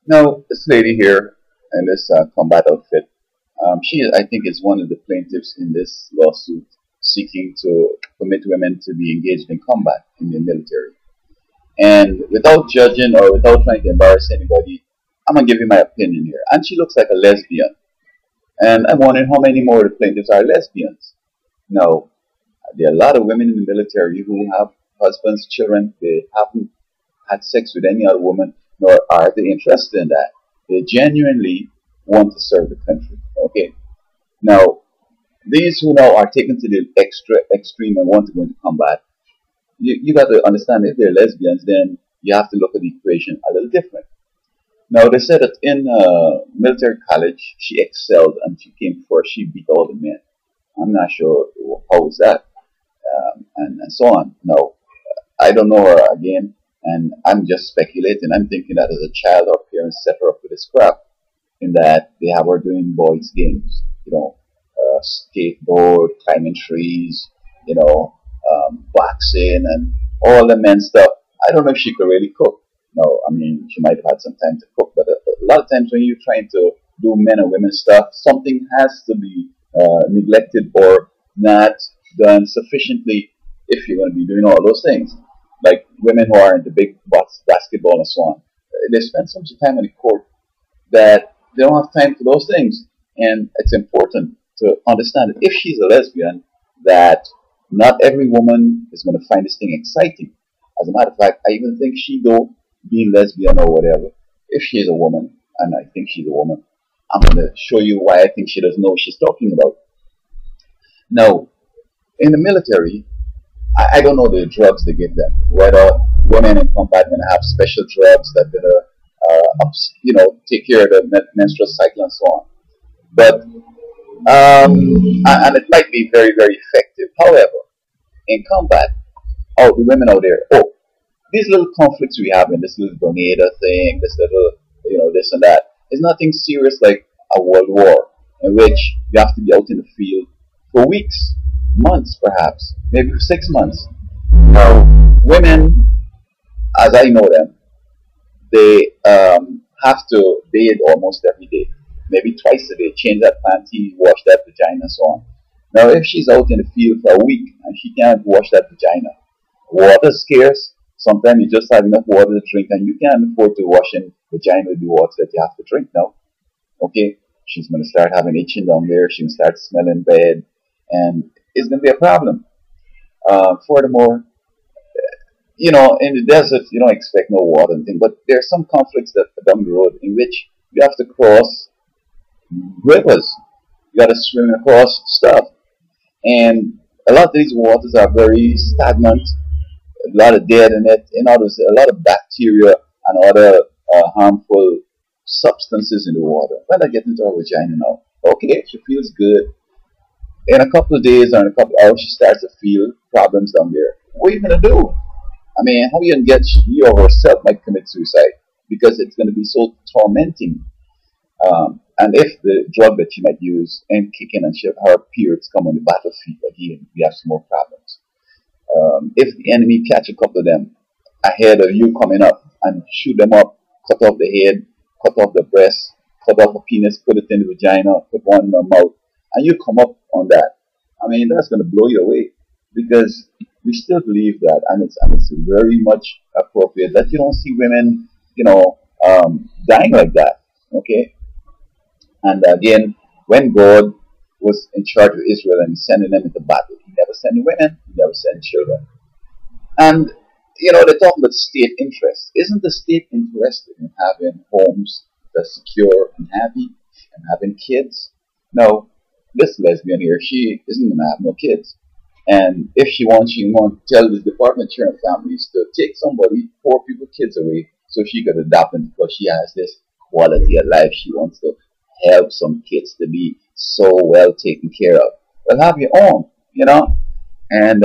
Now, this lady here in this combat outfit, she, I think, is one of the plaintiffs in this lawsuit seeking to permit women to be engaged in combat in the military. And without judging or without trying to embarrass anybody, I'm going to give you my opinion here. And she looks like a lesbian. And I'm wondering how many more of the plaintiffs are lesbians. Now, there are a lot of women in the military who have husbands, children. They haven't had sex with any other woman, nor are they interested in that. They genuinely want to serve the country. Okay. Now, these who now are taken to the extra extreme and want to go into combat, you got to understand if they're lesbians, then you have to look at the equation a little different. Now, they said that in military college, she excelled and she came first. She beat all the men. I'm not sure how was that, and so on. Now, I don't know her again, and I'm just speculating. I'm thinking that as a child, her parents set her up with this crap, in that they have her doing boys' games, skateboard, climbing trees, boxing, and all the men stuff. I don't know if she could really cook. No, I mean, she might have had some time to cook, but a lot of times when you're trying to do men and women stuff, something has to be neglected or not done sufficiently if you're going to be doing all those things. Like women who are into big basketball and so on. They spend so much time on the court that they don't have time for those things. And it's important to understand that if she's a lesbian, that not every woman is going to find this thing exciting. As a matter of fact, I even think she, though, being lesbian or whatever, if she's a woman, and I think she's a woman, I'm going to show you why I think she doesn't know what she's talking about. Now, in the military, I don't know the drugs they give them. Whether women in combat are going to have special drugs that are going to, take care of the menstrual cycle and so on. But and it might be very, very effective. However, in combat, the women out there, these little conflicts we have in this little Grenada thing, this little, this and that, is nothing serious like a world war in which you have to be out in the field for weeks, months perhaps, maybe for 6 months. Now, women, as I know them, they have to bathe almost every day, maybe twice a day, change that panty, wash that vagina, and so on. Now, if she's out in the field for a week and she can't wash that vagina, water's scarce. Sometimes you just have enough water to drink and you can't afford to wash in vagina with the water that you have to drink now. Okay? She's going to start having itching down there. She's going to start smelling bad. And it's going to be a problem. Furthermore, in the desert, you don't expect no water and things. But there are some conflicts that down the road in which you have to cross rivers. You got to swim across stuff. And a lot of these waters are very stagnant, a lot of dead in it. There's a lot of bacteria and other harmful substances in the water. When I get into her vagina now, okay, she feels good. In a couple of days or in a couple of hours, she starts to feel problems down there. What are you going to do? I mean, how are you going to get, she or herself might commit suicide because it's going to be so tormenting. And if the drug that she might use and kick in and her periods come on the battlefield again, we have some more problems. If the enemy catch a couple of them ahead of you coming up and shoot them up, cut off the head, cut off the breast, cut off the penis, put it in the vagina, put one in the mouth, and you come up on that, I mean, that's going to blow you away because we still believe that, and it's very much appropriate that you don't see women, dying like that. Okay. And again, when God was in charge of Israel and sending them into battle, He never sent women, He never sent children. And, they talk about state interest. Isn't the state interested in having homes that's secure and happy and having kids? No, this lesbian here, she isn't going to have no kids. And if she wants to tell the Department of Children and Families to take somebody, poor people, kids away, so she could adopt them because she has this quality of life. She wants to help some kids to be so well taken care of. Well, have your own, and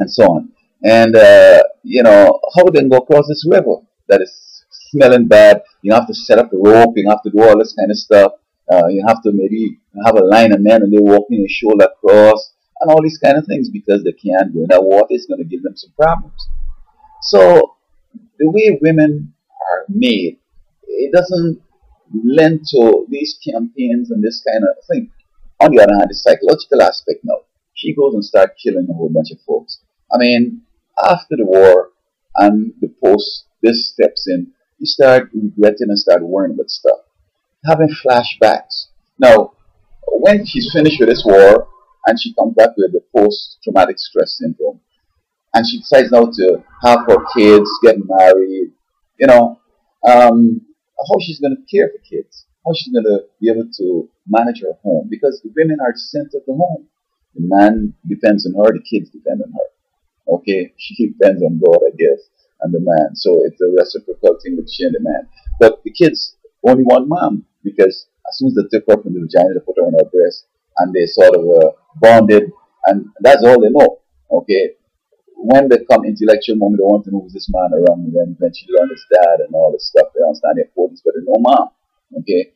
so on. And how then go across this river that is smelling bad? You have to set up a rope. You have to do all this kind of stuff. You have to maybe have a line of men and they're walking a shoulder across and all these kind of things because they can't go in that water. It's going to give them some problems. So the way women are made it doesn't lend to these campaigns and this kind of thing. On the other hand, the psychological aspect now, she goes and starts killing a whole bunch of folks. I mean, after the war and the post, this steps in, you start regretting and start worrying about stuff, having flashbacks. Now, when she's finished with this war and she comes back with the post-traumatic stress syndrome, and she decides now to have her kids, get married, you know, how she's going to care for kids, how she's going to be able to manage her home, because the women are the center of the home. The man depends on her, the kids depend on her. Okay, she depends on God, I guess, and the man. So it's a reciprocal thing with she and the man. But the kids only want mom, because as soon as they took her from the vagina, they put her on her breast, and they sort of bonded, and that's all they know. Okay, when they come intellectual moment, they want to know who's this man around, and then eventually learn his dad and all this stuff. They understand the importance, but they know mom. Okay,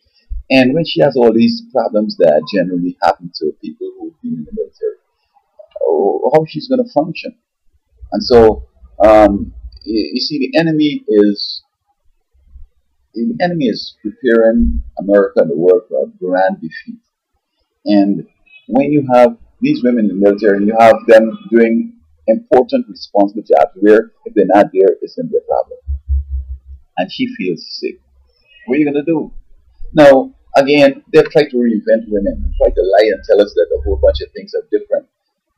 and when she has all these problems that generally happen to people who've been in the military, how she's going to function? And so, you see, the enemy is preparing America and the world for a grand defeat. And when you have these women in the military and you have them doing important, responsible jobs where if they're not there, it's going to be a problem. And she feels sick. What are you going to do? Now, again, they've tried to reinvent women and try to lie and tell us that a whole bunch of things are different.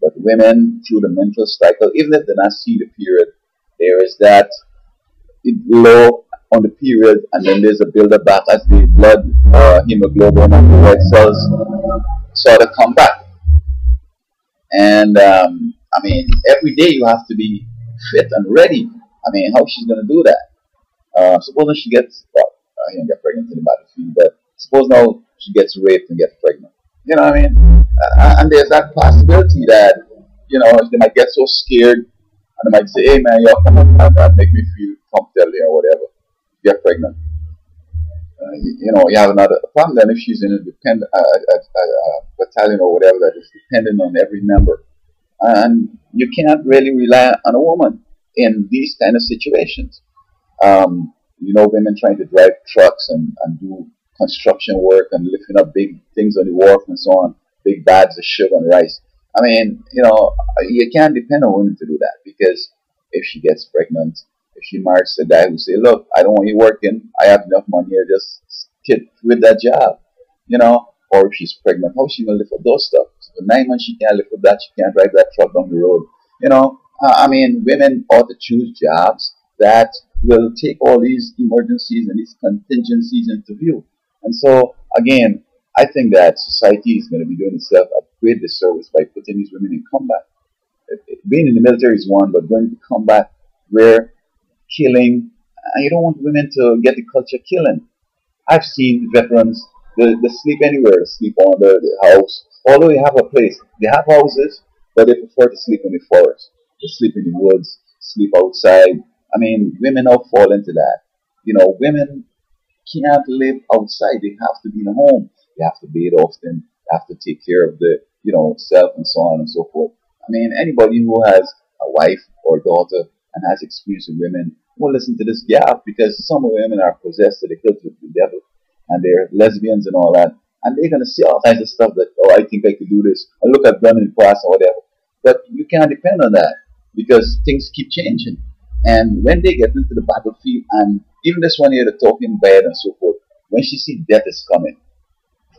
But women, through the menstrual cycle, even if they're not seeing the period, there is that low on the period, and then there's a build-up back as the blood, hemoglobin, and the red cells sort of come back. And I mean, every day you have to be fit and ready. I mean, how she's going to do that? Suppose she gets, well, I didn't get pregnant in the battlefield, but suppose now she gets raped and gets pregnant. You know what I mean? And there's that possibility that, they might get so scared and they might say, hey man, y'all come up and make me feel comfortable or whatever. Get pregnant. You have another problem then if she's in a battalion or whatever that is dependent on every member. And you can't really rely on a woman in these kind of situations. Women trying to drive trucks and do construction work and lifting up big things on the wharf and so on, big bags of sugar and rice. I mean, you can't depend on women to do that, because if she gets pregnant, if she marries a guy who say, look, I don't want you working, I have enough money here, just get with that job, or if she's pregnant, how is she going to live with those stuff? So for 9 months she can't live with that, she can't drive that truck down the road. I mean, women ought to choose jobs that will take all these emergencies and these contingencies into view. And so, again, I think that society is going to be doing itself a great disservice by putting these women in combat. Being in the military is one, but going to combat where killing, and you don't want women to get the culture killing. I've seen veterans, they sleep anywhere, they sleep on the house, although they have a place. They have houses, but they prefer to sleep in the forest. They sleep in the woods, sleep outside. I mean, women now fall into that. Women can't live outside. They have to be in a home. They have to bathe often. They have to take care of the, self and so on and so forth. I mean, anybody who has a wife or daughter and has experience with women will listen to this gap, because some women are possessed to the hilt with the devil and they're lesbians and all that. And they're going to see all kinds of stuff that, oh, I think I could do this. And look, I've done it in the past or whatever. But you can't depend on that, because things keep changing. And when they get into the battlefield, and even this one here, the talking bed and so forth, when she sees death is coming,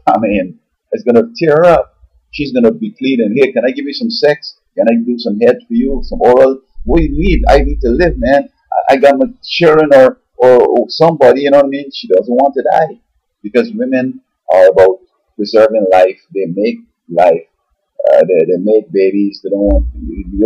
I mean, it's going to tear her up. She's going to be pleading, hey, can I give you some sex? Can I do some head for you, some oral? What do you need? I need to live, man. I got my children or somebody, you know what I mean? She doesn't want to die, because women are about preserving life. They make life. They make babies. You don't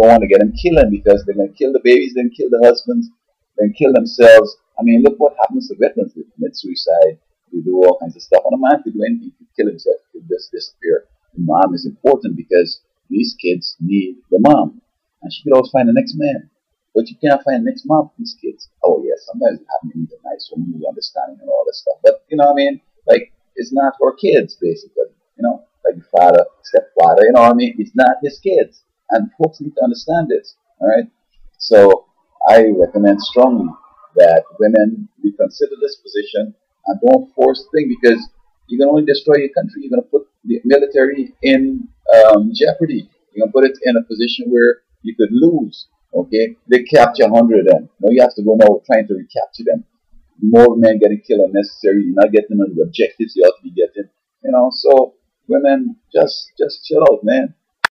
want to get them killing, because they're going to kill the babies, then kill the husbands, then kill themselves. I mean, look what happens to veterans. They commit suicide. They do all kinds of stuff. And a man could do anything. He could kill himself. He could just disappear. The mom is important, because these kids need the mom. And she could always find the next man. But you can't find the next mom for these kids. Oh, yes, sometimes you have to need a nice woman who's understanding and all this stuff. But, you know what I mean? Like, it's not for kids, basically. Like the father, stepfather, you know what I mean? It's not his kids. And folks need to understand this, all right? So I recommend strongly that women reconsider this position and don't force things because you can only destroy your country. You're gonna put the military in jeopardy. You're gonna put it in a position where you could lose. Okay, they capture 100 of them. Now you have to go now trying to recapture them. More men getting killed unnecessarily. You're not getting on the objectives you ought to be getting. So women, just chill out, man.